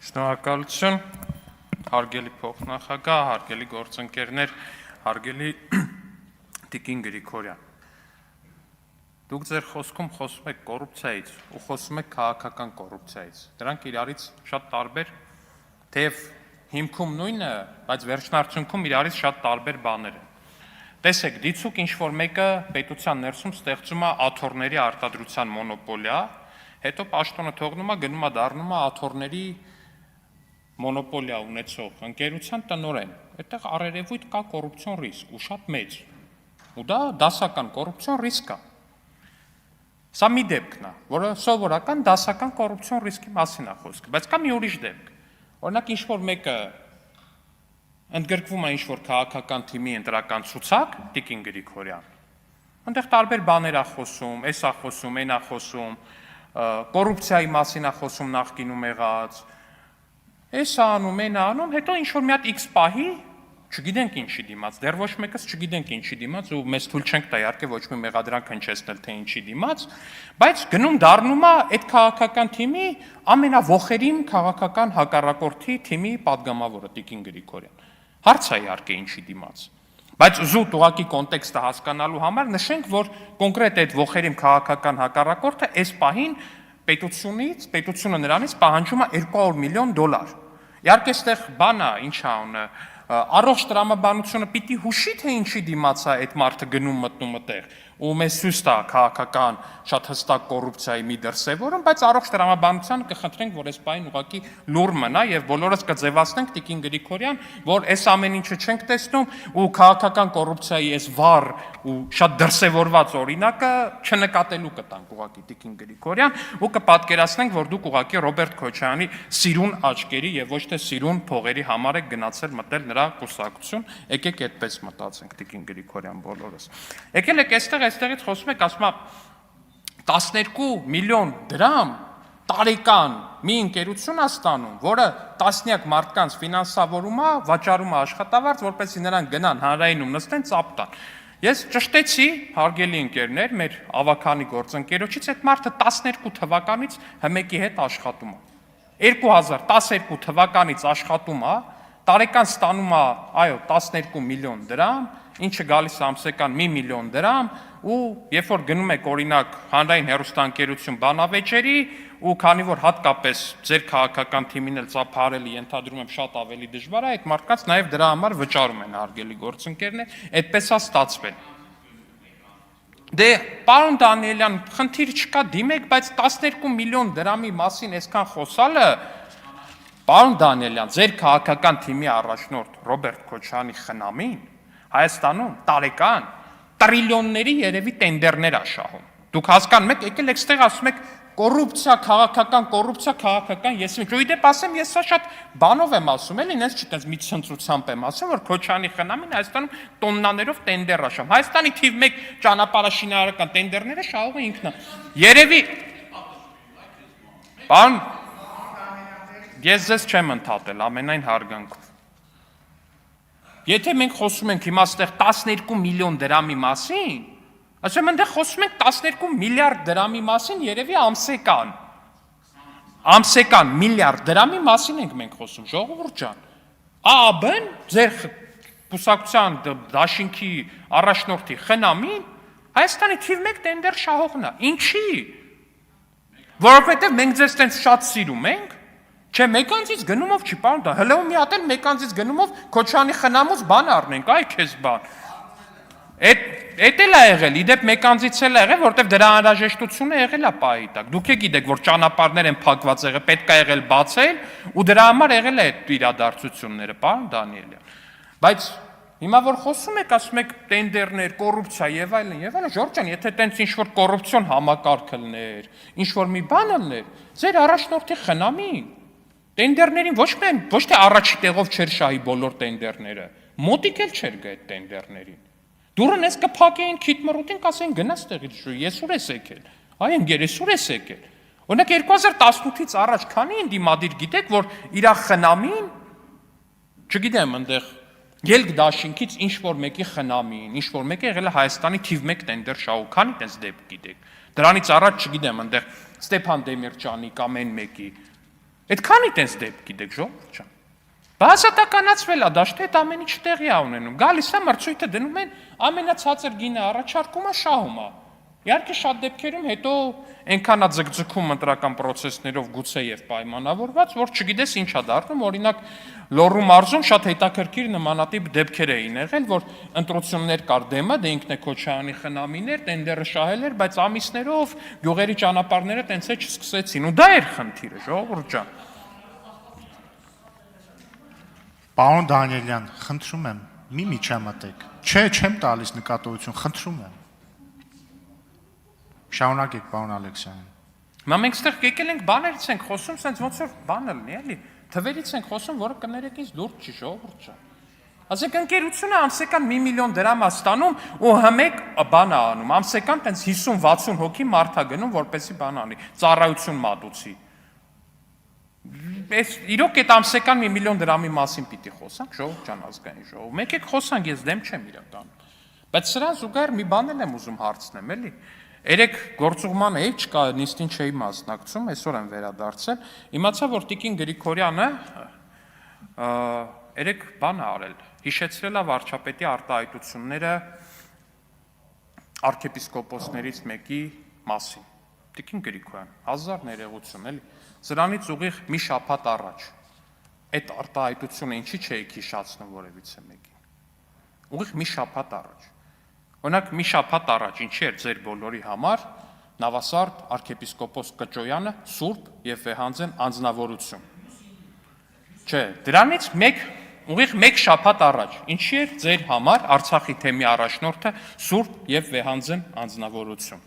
Շնորհակալություն, հարգելի փոխնախագահ, հարգելի գործընկերներ, հարգելի Տիկին Գրիգորյան։ Դուք ձեր խոսքում խոսում եք կոռուպցիայից ու խոսում եք քաղաքական կոռուպցիայից։ Դրանք իրարից շատ տարբեր, թեև հիմքում նույնը, բայց վերջնարդյունքում իրարից շատ տարբեր բաներ են։ Տեսեք, դիցուկ ինչ-որ մեկը պետության ներսում ստեղծում է աթոռների արտադրության մոնոպոլիա, հետո պաշտոնը թողնում է, գնում է դառնում է աթոռների մոնոպոլիա ունեցող ընկերության տնօրեն, այդտեղ առերևույթ կա կոռուպցիոն ռիսկ ու շատ մեծ, ու դա դասական կոռուպցիոն ռիսկ է։ Սա մի դեպքն է, որը սովորական դասական կոռուպցիոն ռիսկի մասին է խոսքը, բայց կա մի ուրիշ դեպք։ Օրինակ ինչ-որ մեկը ընդգրկվում է ինչ-որ քաղաքական թիմի ընտրական ցուցակ, Տիկին Գրիգորյան, այնտեղ տարբեր բաներ է խոսում, էս է խոսում, այն է խոսում, կոռուպցիայի մասին է խոսում նախկինում եղած, Էս անում, այն անում, հետո ինչ-որ մի հատ X պահի, չգիտենք ինչի դիմաց, դեռ ոչ մեկս չգիտենք ինչի դիմաց ու մեզ թույլ չենք տա իհարկե ոչ մի մեղադրանք հնչեցնել թե ինչի դիմաց, բայց գնում դառնում է այդ քաղաքական թիմի ամենավոխերին քաղաքական հակառակորդի թիմի падգամավորը Տիկին Գրիգորյան։ Հարց է իհարկե ինչի դիմաց։ Բայց զուտ ուղղակի կոնտեքստը հասկանալու համար նշենք, որ կոնկրետ այդ ոխերիմ քաղաքական հակառակորդը այս պահին պետությունը նրանից պահանջում է $200 միլիոն։ Իհարկե այստեղ բան է, ինչ է ունը, առողջ տրամաբանությունը պիտի հուշի թե ինչի դիմաց է այդ մարդը գնում մտնում այդտեղ, ու մեզ ցույց տա քաղաքական շատ հստակ կոռուպցիայի մի դրսևորում, բայց առողջ տրամաբանությանը կխնդրենք, որ այս բանին ուղղակի լուր մնա եւ բոլորս կձևացնենք Տիկին Գրիգորյան, որ այս ամեն ինչը չենք տեսնում ու քաղաքական կոռուպցիայի այս վառ ու շատ դրսևորված օրինակը չնկատելու կտանք ուղղակի Տիկին Գրիգորյան ու կպատկերացնենք, որ դուք ուղղակի Ռոբերտ Քոչարյանի սիրուն աչքերի եւ ոչ թե սիրուն փողերի համար եք գնացել մտել նրա կուսակցություն, եկեք այդպես մտածենք Տիկին Գրիգորյան բոլորս։ Եկել եք այստեղից խոսում եք, ասում եք 12 միլիոն դրամ տարեկան մի ընկերություն է ստանում, որը տասնյակ մարդկանց ֆինանսավորում է, վաճառում է աշխատավարձ, որպեսզի նրանք գնան հանրայինում նստեն, ծափ տան։ Ես ճշտեցի, հարգելի ընկերներ, մեր ավագանի գործընկերոջից, այդ մարդը 12 թվականից ՀՄԷԿ-ի հետ աշխատում է։ 2012 թվականից աշխատում է, տարեկան ստանում է, այո, 12 միլիոն դրամ, ինչը գալիս է ամսական 1 միլիոն դրամ, ու երբ որ գնում եք օրինակ հանրային հեռուստաընկերություն բանավեճերի, ու քանի որ հատկապես ձեր քաղաքական թիմին էլ ծափարելի ենթադրում եմ շատ ավելի դժվար է, այդ մարդկանց նաև դրա համար վճարում են հարգելի գործընկերներ, այդպես է ստացվել։ Դե, պարոն Դանիելյան, խնդիր չկա, դիմեք, բայց 12 միլիոն դրամի մասին այսքան խոսալը, պարոն Դանիելյան, ձեր քաղաքական թիմի առաջնորդ Ռոբերտ Քոչարյանի խնամին Հայաստանում տարեկան տրիլիոնների երևի տենդերներ է շահում։ Դուք հասկանում եք, եկել եք ստեղ ասում եք կոռուպցիա, քաղաքական, ես իդեպ ասեմ, ես սա շատ բանով եմ ասում, էլի, ինձ չտենց մի ցնծությամբ եմ ասում, որ Քոչարյանի խնամին Հայաստանում տոննաներով տենդեր է շահում։ Հայաստանի թիվ 1 ճանապարհաշինարարական տենդերները շահում է ինքն է։ Երևի Պարոն, ես ձեզ չեմ ընդհատել ամենայն հարգանքով։ Եթե մենք խոսում ենք հիմա այստեղ 12 միլիոն դրամի մասին, ասում եմ այնտեղ խոսում ենք 12 միլիարդ դրամի մասին, երևի ամսական միլիարդ դրամի մասին ենք մենք խոսում, ժողովուրդ ջան։ ԱԱԲ-ն ձեր կուսակցության դաշինքի առաջնորդի խնամին Հայաստանի թիվ 1 տենդեր շահողն է։ Ինչի՞։ Որովհետև մենք ձեզ տենց շատ սիրում ենք։ Չէ, մեկանցից գնումով չի, պարոն, դա հլո մի հատ էլ մեկանցից գնումով Քոչարյանի խնամուց բան առնենք, այ քեզ բան։ Էդ էլ է եղել, իդեպ մեկանցից էլ է եղել, որտեվ դրա անհրաժեշտությունը եղել է պահի տակ։ Դուք եք գիտեք, որ ճանապարհներ են փակված եղել, պետք է եղել բացել, ու դրա համար եղել է այդ իրադարձությունները, պարոն Դանիելյան։ Բայց հիմա որ խոսում եք, ասում եք տենդերներ, կոռուպցիա եւ այլն, Ժորժ ջան, եթե տենց ինչ-որ կոռուպցիոն համակարգ լներ, ինչ-որ մի բան լներ, ձեր առաջնորդի խնամին տենդերներին ոչ թե առաջի տեղով չէր շահի բոլոր տենդերները, մոտիկ էլ չէր գա այդ տենդերներին։ Դուրն ես կփակեին քիթմռուտին, կասեին գնաց տեղից, ես ուր ես եկել։ Այ ընկեր, ես ուր ես եկել։ Օրինակ 2018-ից առաջ քանի ընդդիմադիր գիտեք, որ իր խնամին, չգիտեմ, այնտեղ ելք դաշինքից ինչ-որ մեկի խնամին, ինչ-որ մեկը եղել է Հայաստանի թիվ 1 տենդեր շահու, քանի տես դեպք գիտեք։ Դրանից առաջ չգիտեմ, այնտեղ Ստեփան Դեմիրճյանի կամ այն մեկի Այդքանի տես դեպք գիտեք, ժողովուրդ ջան։ Բացատականացվել է դաշտը, այդ ամեն ինչ տեղի է ունենում։ Գալիս է մրցույթը դնում են, ամենացածր գինը առաջարկում է, շահում է։ Իհարկե շատ դեպքերում հետո այնքան է ձգձգում ընտրական process-ներով գուցե եւ պայմանավորված, որ չգիտես ինչա դառնում, օրինակ Լոռու մարզում շատ հետաքրքիր նմանատիպ դեպքեր էին եղել, որ ընտրություններ կար դեմը, դե ինքն է Քոչարյանի խնամիներ, տենդերը շահել էր, բայց ամիսներով գյուղերի ճանապարհները տենց է չսկսեցին, ու դա էր խնդիրը, ժողովուրդ ջան։ Պարոն Դանիելյան, խնդրում եմ, մի միջամտեք։ Չէ, չեմ տալիս նկատողություն, խնդրում եմ։ Շարունակեք, պարոն Ալեքսանյան։ Հիմա մենք ստեղ եկել ենք բաներից ենք խոսում, սենց ոնց որ բան լինի, էլի։ Թվերից ենք խոսում, որը կներեք ինձ դուրս չի, ժողովուրդ ջան։ Ասեք ընկերությունը ամսական 1 միլիոն դրամ է ստանում ու հմեկ բան է անում, ամսական տենց 50-60 հոգի մարդ է գնում, որպեսզի բան անի, ծառայություն մատուցի։ Այս իրոք այդ ամսական 1 միլիոն դրամի մասին պիտի խոսանք, ժողովուրդ ջան, ազգային ժողով։ Մեկ եք խոսանք, ես դեմ չեմ իրականում։ Բայց սրան զուգահեռ մի բան եմ ուզում հարցնեմ, էլի։ Երեք գործուղմանը էի չկա, նիստին չէի մասնակցում, այսօր եմ վերադարձել։ Իմացա, որ Տիկին Գրիգորյանը երեք բան է արել, հիշեցրել է վարչապետի արտահայտությունները arczepiskoposներից մեկի մասին։ Տիկին Գրիգորյան, 1000 ներողություն, էլի։ Սրանից ուղիղ մի շաբաթ առաջ այդ արտահայտությունը ինչի չէիք հիշացնում որևիցե մեկին։ Ուղիղ մի շաբաթ առաջ։ Օրինակ մի շաբաթ առաջ ինչի էր ձեր բոլորի համար Նավասարդ arczepiskopos Կճոյանը սուրբ եւ վեհանձն անձնավորություն։ Չէ, դրանից ուղիղ մեկ շաբաթ առաջ ինչի էր ձեր համար Արցախի թեմի առաջնորդը սուրբ եւ վեհանձն անձնավորություն։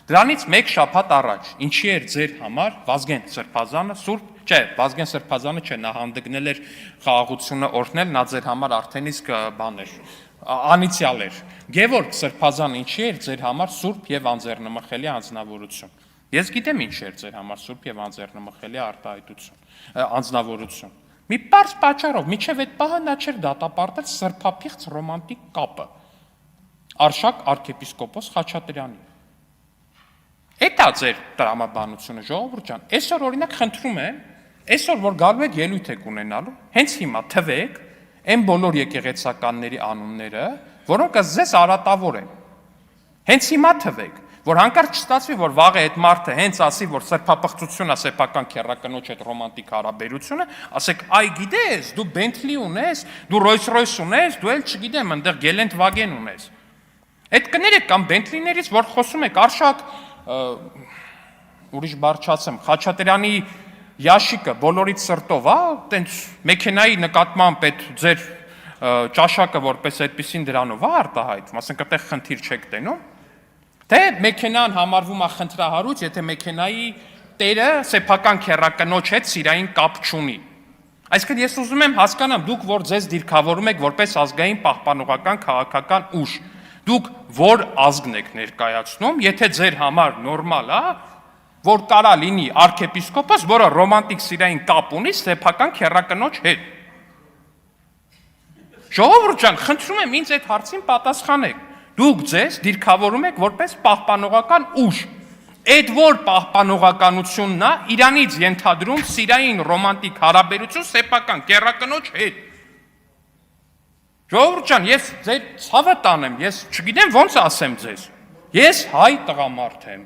Դրանից մեկ շաբաթ առաջ ինչի էր ձեր համար Վազգեն Սրբազանը սուրբ, չէ, Վազգեն Սրբազանը չէ, նա հանդգնել էր խաղաղությունը օրհնել, նա ձեր համար արդեն իսկ բան էր, անիցիալ էր։ Գևորգ Սրբազանը ինչի էր ձեր համար սուրբ եւ անձեռնմխելի անձնավորություն։ Ես գիտեմ ինչ էր ձեր համար սուրբ եւ անձեռնմխելի արտահայտություն, անձնավորություն։ Մի պարզ պատճառով, միջև այդ պահը նա չէր դատապարտել սրբափիղծ ռոմանտիկ կապը Արշակ arczepiskopos Խաչատրյանի։ Էդ է ձեր տրամաբանությունը, ժողովուրդ ջան։ Այսօր օրինակ խնդրում եմ, այսօր որ գալու եք ելույթ եք ունենալու, հենց հիմա թվեք այն բոլոր եկեղեցականների անունները, որոնք ձեզ արատավոր են։ Հենց հիմա թվեք, որ հանկարծ չստացվի, որ վաղը այդ մարդը հենց ասի, որ սրբապղծությունն է սեփական քերականոջ այդ ռոմանտիկ հարաբերությունը, ասեք, այ գիտես, դու Bentley ունես, դու Rolls-Royce ունես, դու էլ չգիտեմ, այնտեղ Geländewagen ունես։ Այդ կներեք կամ Bentley-ներից, որ խոսում եք Արշակ ուրիշ բառ չասեմ, Խաչատրյանի Ящիկը բոլորից սրտով, տենց մեքենայի նկատմամբ այդ ձեր ճաշակը որպես այդպեսին դրանով արտահայտվում, ասենք այդտեղ խնդիր չեք տենում, թե մեքենան համարվում է խնդրահարույց, եթե մեքենայի տերը սեփական քերակնոջ հետ սիրային կապ չունի։ Այսինքն ես ուզում եմ հասկանամ, դուք որ ձեզ դիրքավորում եք որպես ազգային պահպանողական քաղաքական ուժ, դուք որ ազգն եք ներկայացնում, եթե ձեր համար նորմալ է, որ կարա լինի arczepiskopos, որը ռոմանտիկ սիրային կապ ունի սեփական քերակնոջ հետ։ Ժողովուրդ ջան, խնդրում եմ ինձ այդ հարցին պատասխանեք։ Դուք ձեզ դիրքավորում եք որպես պահպանողական ուժ։ Այդ որ պահպանողականությունն է, իրանից ենթադրում սիրային ռոմանտիկ հարաբերություն սեփական քերակնոջ հետ։ Ժողովուրդ ջան, ես ձեր ցավը տանեմ, ես չգիտեմ ոնց ասեմ ձեզ։ Ես հայ տղամարդ եմ։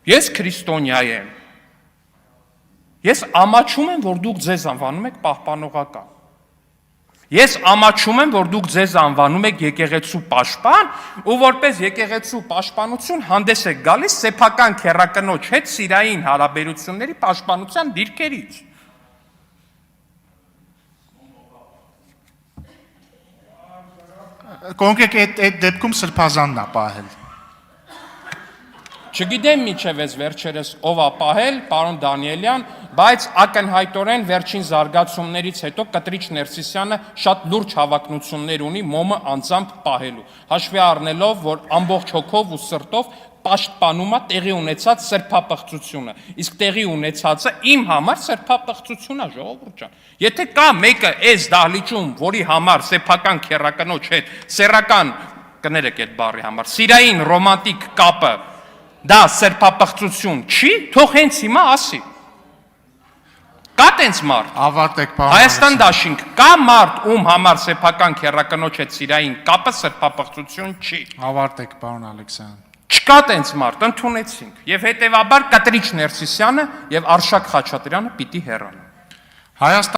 Ես քրիստոնյա եմ։ Ես ամաչում եմ, որ դուք ձեզ անվանում եք պահպանողական։ Ես ամաչում եմ, որ դուք ձեզ անվանում եք եկեղեցու պաշտպան, ու որպես եկեղեցու պաշտպանություն հանդես եք գալիս սեփական քերակնոջ հետ սիրային հարաբերությունների պաշտպանության դիրքերից։ Կոնկրետ այդ դեպքում Սրբազանն է պահել։ Չգիտեմ միջև ես վերջերս ով է պահել, պարոն Դանիելյան, բայց ակնհայտորեն վերջին զարգացումներից հետո Կտրիչ Ներսիսյանը շատ լուրջ հավակնություններ ունի մոմը անձամբ պահելու, հաշվի առնելով, որ ամբողջ հոգով ու սրտով պաշտպանում է տեղի ունեցած սրբապղծությունը, իսկ տեղի ունեցածը իմ համար սրբապղծություն է, ժողովուրդ ջան։ Եթե կա մեկը այս դահլիճում, որի համար սեփական քերակնոջ հետ սեռական կներեք այդ բառի համար, սիրային ռոմանտիկ կապը դա սրբապղծություն չի, թող հենց հիմա ասի։ Կա տենց մարդ։ Ավարտեք, պարոն Հայաստան դաշինք կա մարդ, ում համար սեփական քերականոջ հետ սիրային կապը սրբապղծություն չի։ Ավարտեք, պարոն Ալեքսյան։ Չկա տենց մարդ, ընդունեցինք։ Եվ հետեւաբար Կատրիչ Ներսիսյանը եւ Արշակ Խաչատրյանը պիտի հեռանան։ Հայաստան